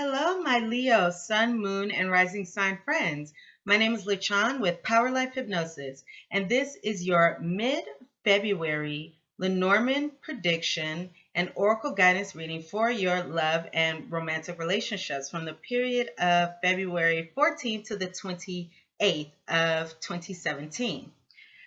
Hello, my Leo, Sun, Moon, and Rising Sign friends. My name is Lechan with Power Life Hypnosis, and this is your mid-February Lenormand prediction and oracle guidance reading for your love and romantic relationships from the period of February 14th to the 28th of 2017.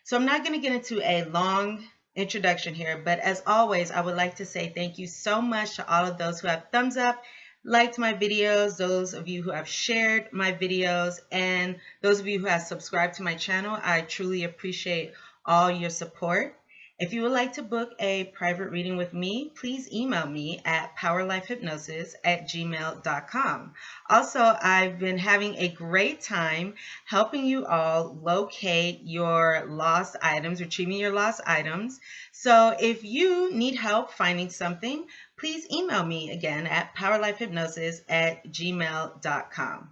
So I'm not going to get into a long introduction here, but as always, I would like to say thank you so much to all of those who have thumbs up, liked my videos, those of you who have shared my videos, and those of you who have subscribed to my channel. I truly appreciate all your support. If you would like to book a private reading with me, please email me at powerlifehypnosis@gmail.com. Also, I've been having a great time helping you all locate your lost items, retrieving your lost items. So if you need help finding something, please email me again at powerlifehypnosis@gmail.com.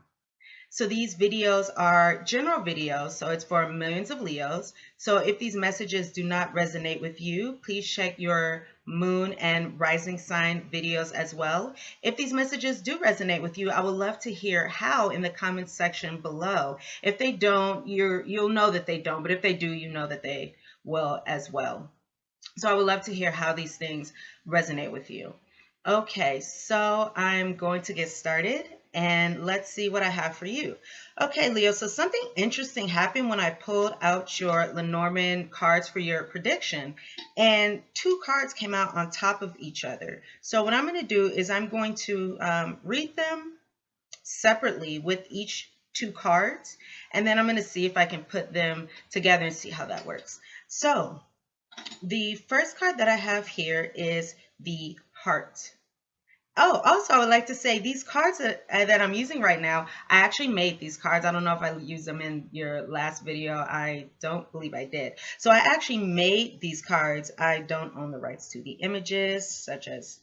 So these videos are general videos, so it's for millions of Leos. So if these messages do not resonate with you, please check your moon and rising sign videos as well. If these messages do resonate with you, I would love to hear how in the comments section below. If they don't, you'll know that they don't, but if they do, you know that they will as well. So I would love to hear how these things resonate with you. Okay, so I'm going to get started and let's see what I have for you. Okay, Leo, so something interesting happened when I pulled out your Lenormand cards for your prediction, and two cards came out on top of each other. So what I'm going to do is I'm going to read them separately with each two cards, and then I'm going to see if I can put them together and see how that works. So the first card that I have here is the heart. Oh, also, I would like to say these cards that I'm using right now, I actually made these cards. I don't know if I used them in your last video. I don't believe I did. So I actually made these cards. I don't own the rights to the images, such as,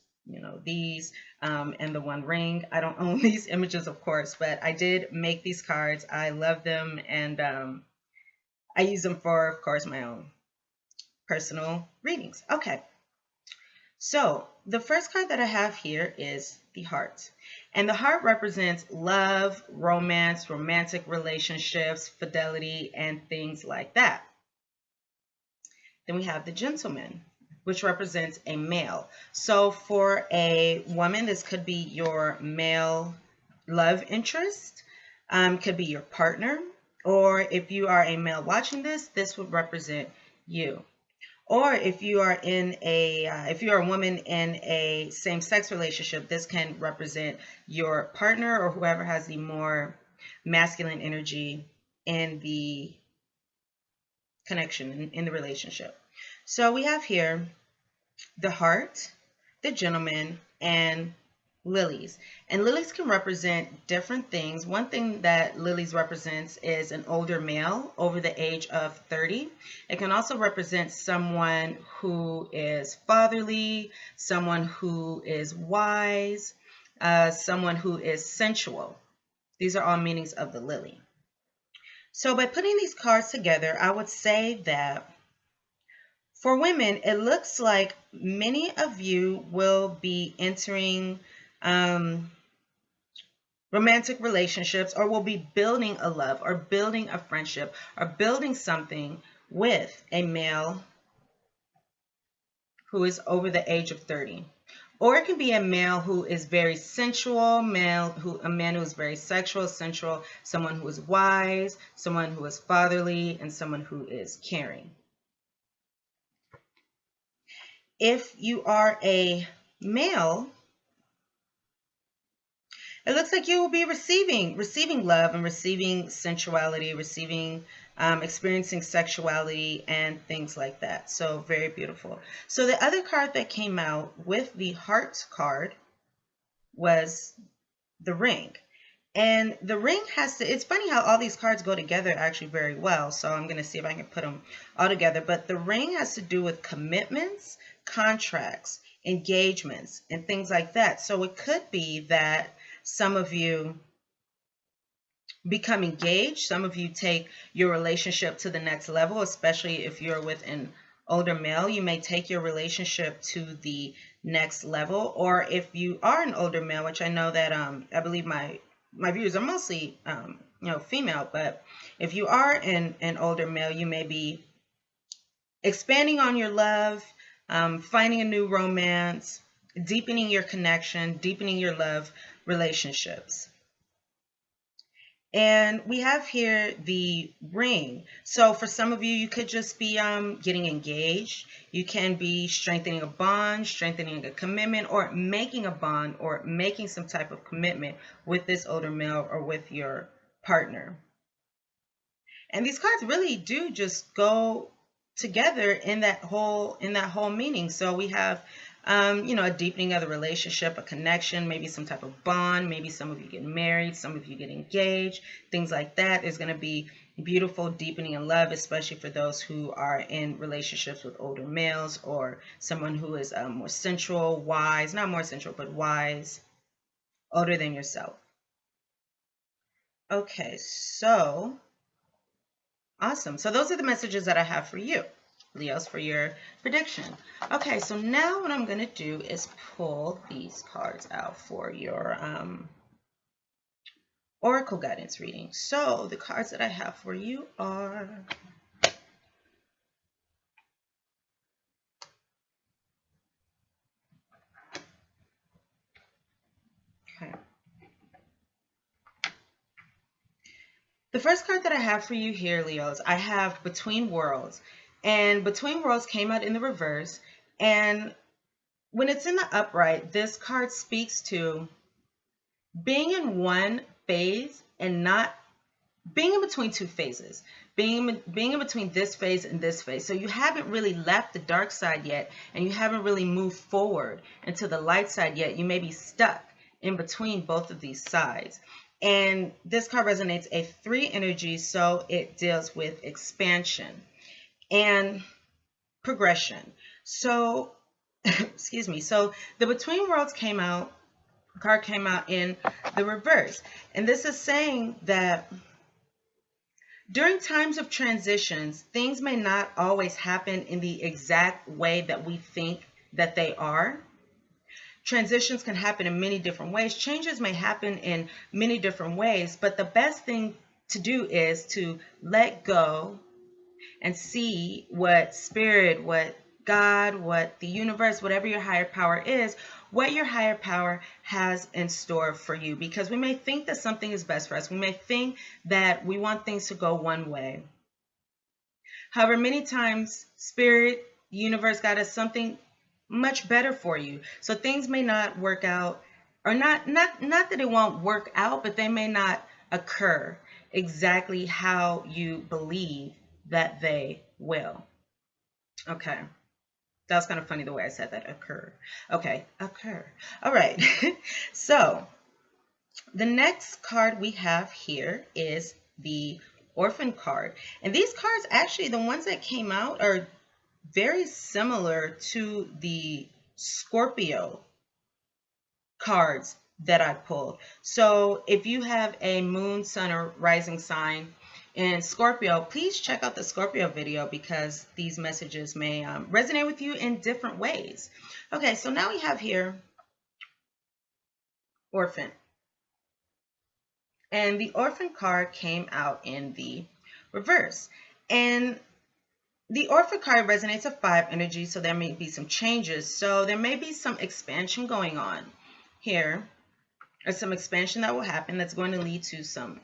these and the One Ring. I don't own these images, of course, but I did make these cards. I love them, and I use them for, of course, my own personal readings. Okay. So the first card that I have here is the heart. And the heart represents love, romance, romantic relationships, fidelity, and things like that. Then we have the gentleman, which represents a male. So for a woman, this could be your male love interest, could be your partner, or if you are a male watching this, this would represent you. Or if you are if you are a woman in a same-sex relationship, this can represent your partner or whoever has the more masculine energy in the connection, in the relationship. So we have here the heart, the gentleman, and lilies. And lilies can represent different things. One thing that lilies represents is an older male over the age of 30. It can also represent someone who is fatherly, someone who is wise, someone who is sensual. These are all meanings of the lily. So by putting these cards together, I would say that for women, it looks like many of you will be entering romantic relationships, or will be building a love or building a friendship or building something with a male who is over the age of 30. Or it can be a male who is very sensual, a man who is very sexual, sensual, someone who is wise, someone who is fatherly, and someone who is caring. If you are a male, it looks like you will be receiving love and receiving sensuality, experiencing sexuality and things like that. So very beautiful. So the other card that came out with the heart card was the ring. And the ring it's funny how all these cards go together actually very well. So I'm going to see if I can put them all together. But the ring has to do with commitments, contracts, engagements, and things like that. So it could be that some of you become engaged. Some of you take your relationship to the next level, especially if you're with an older male. You may take your relationship to the next level, or if you are an older male, which I know that I believe my viewers are mostly female, but if you are an older male, you may be expanding on your love, finding a new romance, deepening your connection, deepening your love relationships. And we have here the ring. So for some of you, you could just be getting engaged. You can be strengthening a bond, strengthening a commitment, or making a bond or making some type of commitment with this older male or with your partner. And these cards really do just go together in that whole meaning. So we have a deepening of the relationship, a connection, maybe some type of bond, maybe some of you get married, some of you get engaged, things like that. There's going to be beautiful deepening in love, especially for those who are in relationships with older males or someone who is more sensual, wise, not more sensual, but wise, older than yourself. Okay, so awesome. So those are the messages that I have for you, Leos, for your prediction. Okay, so now what I'm going to do is pull these cards out for your Oracle guidance reading. So the cards that I have for you are... Okay. The first card that I have for you here, Leos, I have Between Worlds. And Between Worlds came out in the reverse. And when it's in the upright, this card speaks to being in one phase and not being in between two phases, being in between this phase and this phase. So you haven't really left the dark side yet, and you haven't really moved forward into the light side yet. You may be stuck in between both of these sides. And this card resonates a 3 energy, so it deals with expansion and progression. So, excuse me. So the Between Worlds card came out in the reverse. And this is saying that during times of transitions, things may not always happen in the exact way that we think that they are. Transitions can happen in many different ways. Changes may happen in many different ways, but the best thing to do is to let go and see what spirit, what God, what the universe, whatever your higher power is, what your higher power has in store for you. Because we may think that something is best for us. We may think that we want things to go one way. However, many times spirit, the universe, God has something much better for you. So things may not work out, or not that it won't work out, but they may not occur exactly how you believe that they will. Okay. That was kind of funny the way I said that, occur. Okay, occur. All right. So the next card we have here is the Orphan card. And these cards, actually, the ones that came out are very similar to the Scorpio cards that I pulled. So if you have a moon, sun, or rising sign in Scorpio, please check out the Scorpio video because these messages may resonate with you in different ways. Okay, so now we have here Orphan. And the Orphan card came out in the reverse. And the Orphan card resonates a 5 energy, so there may be some changes. So there may be some expansion going on here, or some expansion that will happen that's going to lead to some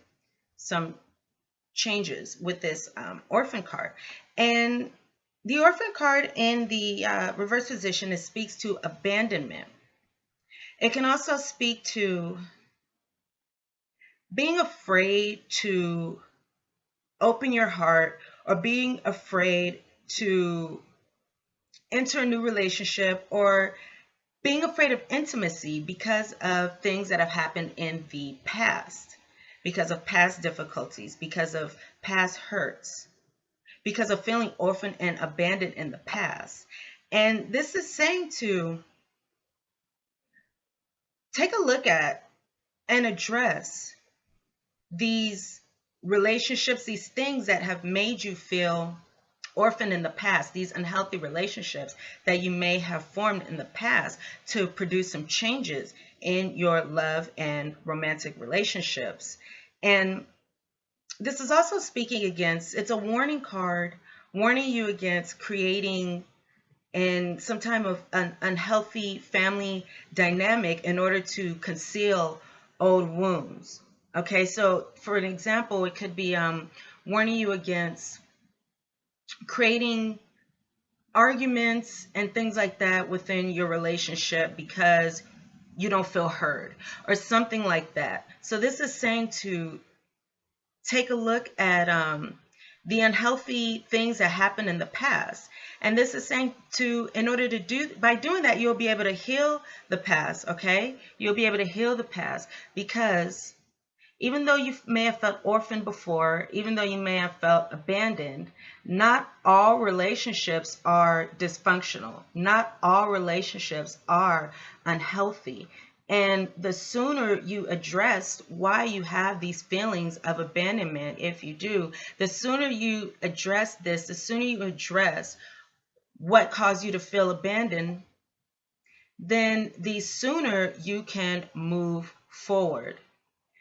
changes with this Orphan card. And the Orphan card in the reverse position, it speaks to abandonment. It can also speak to being afraid to open your heart, or being afraid to enter a new relationship, or being afraid of intimacy because of things that have happened in the past, because of past difficulties, because of past hurts, because of feeling orphaned and abandoned in the past. And this is saying to take a look at and address these relationships, these things that have made you feel orphaned in the past, these unhealthy relationships that you may have formed in the past, to produce some changes in your love and romantic relationships. And this is also speaking against, it's a warning card warning you against creating in some type of an unhealthy family dynamic in order to conceal old wounds. Okay, so for an example, it could be warning you against creating arguments and things like that within your relationship because you don't feel heard or something like that. So this is saying to take a look at the unhealthy things that happened in the past. And this is saying to, in order to do, by doing that, you'll be able to heal the past, okay? You'll be able to heal the past because even though you may have felt orphaned before, even though you may have felt abandoned, not all relationships are dysfunctional. Not all relationships are unhealthy. And the sooner you address why you have these feelings of abandonment, if you do, the sooner you address this, the sooner you address what caused you to feel abandoned, then the sooner you can move forward.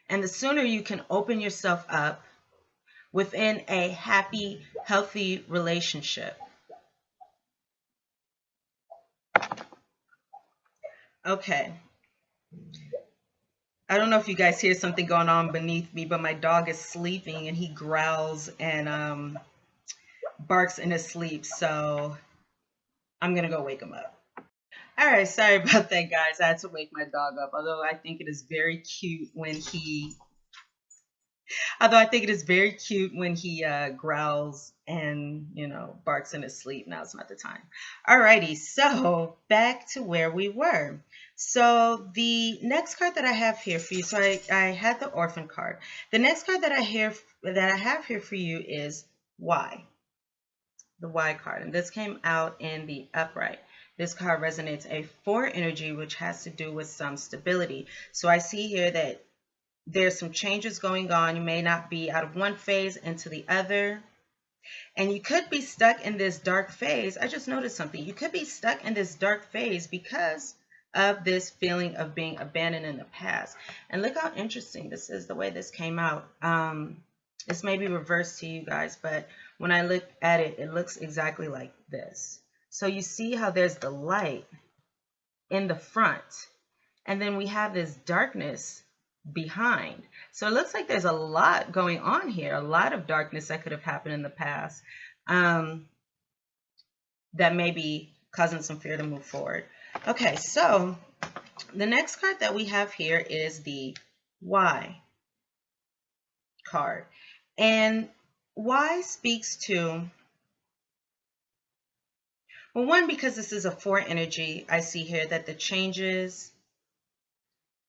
And the sooner you can open yourself up within a happy, healthy relationship. Okay. I don't know if you guys hear something going on beneath me, but my dog is sleeping and he growls and barks in his sleep. So I'm going to go wake him up. All right. Sorry about that, guys. I had to wake my dog up, although I think it is very cute when he growls and, barks in his sleep. Now it's not the time. Alrighty, so back to where we were. So the next card that I have here for you, so I had the orphan card. The next card that I have here for you is why. The why card. And this came out in the upright. This card resonates a 4 energy, which has to do with some stability. So I see here that there's some changes going on. You may not be out of one phase into the other. And you could be stuck in this dark phase. I just noticed something. You could be stuck in this dark phase because of this feeling of being abandoned in the past. And look how interesting this is, the way this came out. This may be reversed to you guys, but when I look at it, it looks exactly like this. So you see how there's the light in the front, and then we have this darkness behind. So it looks like there's a lot going on here, a lot of darkness that could have happened in the past that may be causing some fear to move forward. Okay, so the next card that we have here is the why card. And why speaks to, well, one, because this is a 4 energy, I see here that the changes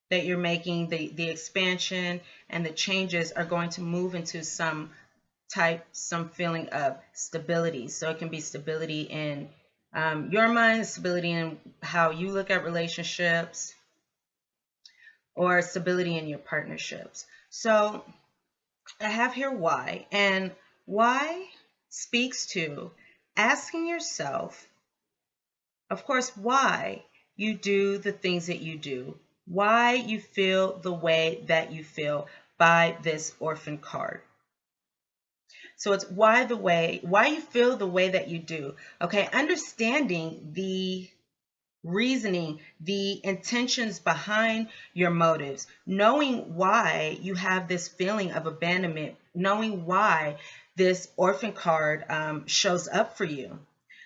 that you're making, the expansion and the changes are going to move into some feeling of stability. So it can be stability in your mind, stability in how you look at relationships, or stability in your partnerships. So I have here why, and why speaks to asking yourself, of course, why you do the things that you do, why you feel the way that you feel by this orphan card. So it's why you feel the way that you do. Okay, understanding the reasoning, the intentions behind your motives, knowing why you have this feeling of abandonment, knowing why this orphan card shows up for you.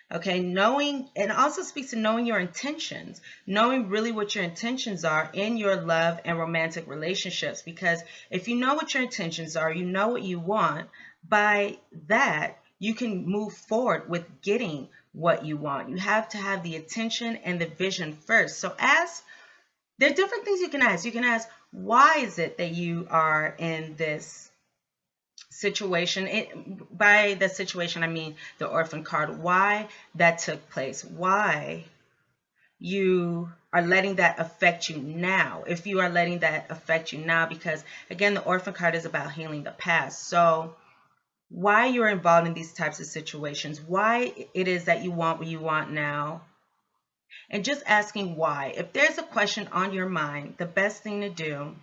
Okay, knowing, and also speaks to knowing your intentions, knowing really what your intentions are in your love and romantic relationships. Because if you know what your intentions are, you know what you want, by that, you can move forward with getting what you want. You have to have the attention and the vision first. So there are different things you can ask. You can ask, why is it that you are in this situation? By the situation, I mean the orphan card. Why that took place. Why you are letting that affect you now. If you are letting that affect you now, because again, the orphan card is about healing the past. So why you're involved in these types of situations, why it is that you want what you want now, and just asking why. If there's a question on your mind, the best thing to do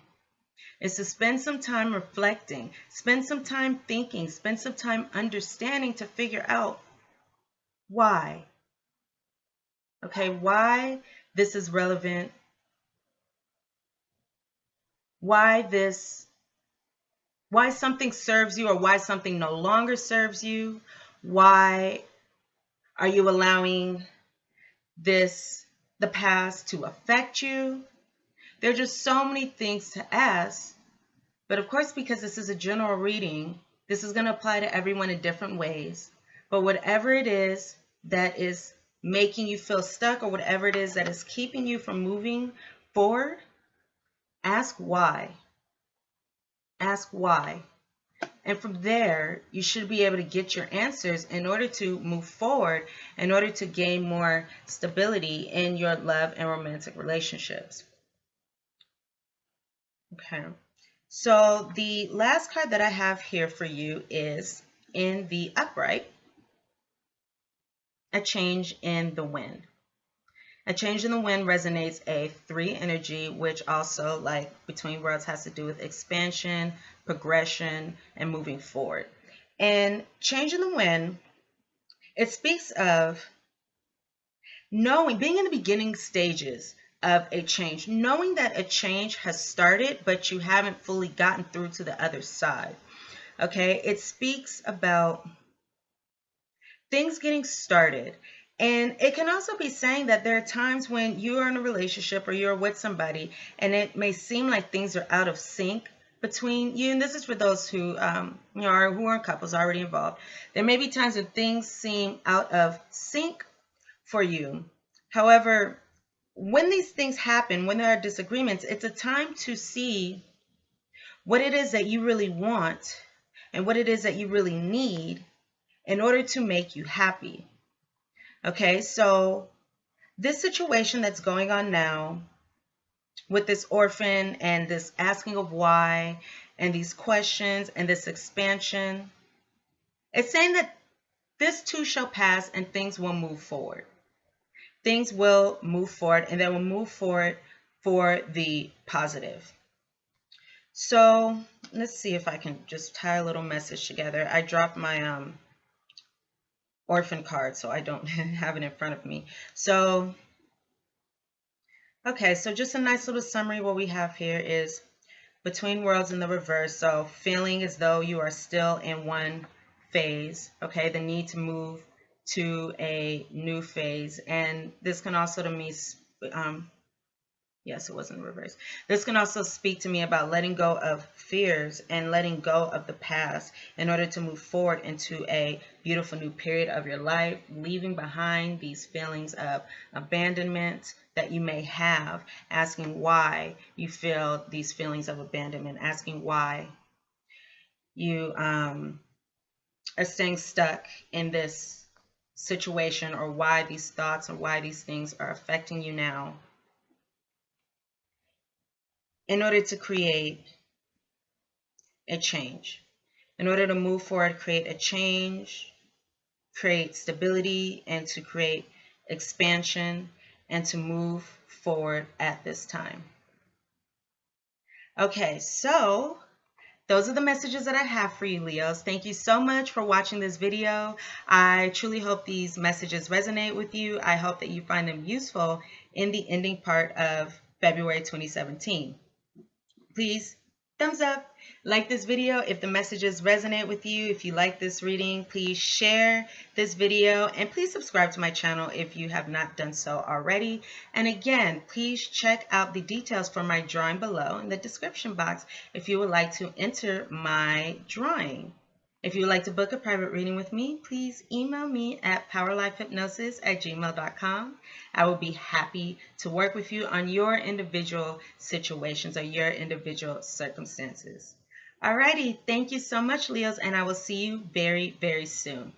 is to spend some time reflecting, spend some time thinking, spend some time understanding to figure out why. Okay, why this is relevant, why something serves you or why something no longer serves you. Why are you allowing the past to affect you? There are just so many things to ask. But of course, because this is a general reading, this is going to apply to everyone in different ways. But whatever it is that is making you feel stuck, or whatever it is that is keeping you from moving forward, ask why. Ask why. And from there, you should be able to get your answers in order to move forward, in order to gain more stability in your love and romantic relationships. Okay. So the last card that I have here for you is in the upright, a change in the wind. A change in the wind resonates a 3 energy, which also, like between worlds, has to do with expansion, progression, and moving forward. And change in the wind, it speaks of knowing, being in the beginning stages of a change, knowing that a change has started, but you haven't fully gotten through to the other side. Okay, it speaks about things getting started. And it can also be saying that there are times when you are in a relationship or you're with somebody and it may seem like things are out of sync between you. And this is for those who who are couples already involved. There may be times when things seem out of sync for you. However, when these things happen, when there are disagreements, it's a time to see what it is that you really want and what it is that you really need in order to make you happy. Okay, so this situation that's going on now with this orphan and this asking of why and these questions and this expansion, it's saying that this too shall pass and things will move forward. Things will move forward, and they will move forward for the positive. So let's see if I can just tie a little message together. I dropped my orphan card, so I don't have it in front of me. So, okay, so just a nice little summary. What we have here is between worlds in the reverse. So feeling as though you are still in one phase, okay, the need to move to a new phase. And this can also to me, yes, it was in reverse. This can also speak to me about letting go of fears and letting go of the past in order to move forward into a beautiful new period of your life, leaving behind these feelings of abandonment that you may have, asking why you feel these feelings of abandonment, asking why you are staying stuck in this situation, or why these thoughts or why these things are affecting you now, in order to create a change. In order to move forward, create a change, create stability, and to create expansion, and to move forward at this time. Okay, so those are the messages that I have for you, Leos. Thank you so much for watching this video. I truly hope these messages resonate with you. I hope that you find them useful in the ending part of February 2017. Please thumbs up, like this video if the messages resonate with you. If you like this reading, please share this video, and please subscribe to my channel if you have not done so already. And again, please check out the details for my drawing below in the description box if you would like to enter my drawing. If you would like to book a private reading with me, please email me at powerlifehypnosis@gmail.com. I will be happy to work with you on your individual situations or your individual circumstances. Alrighty, thank you so much, Leos, and I will see you very, very soon.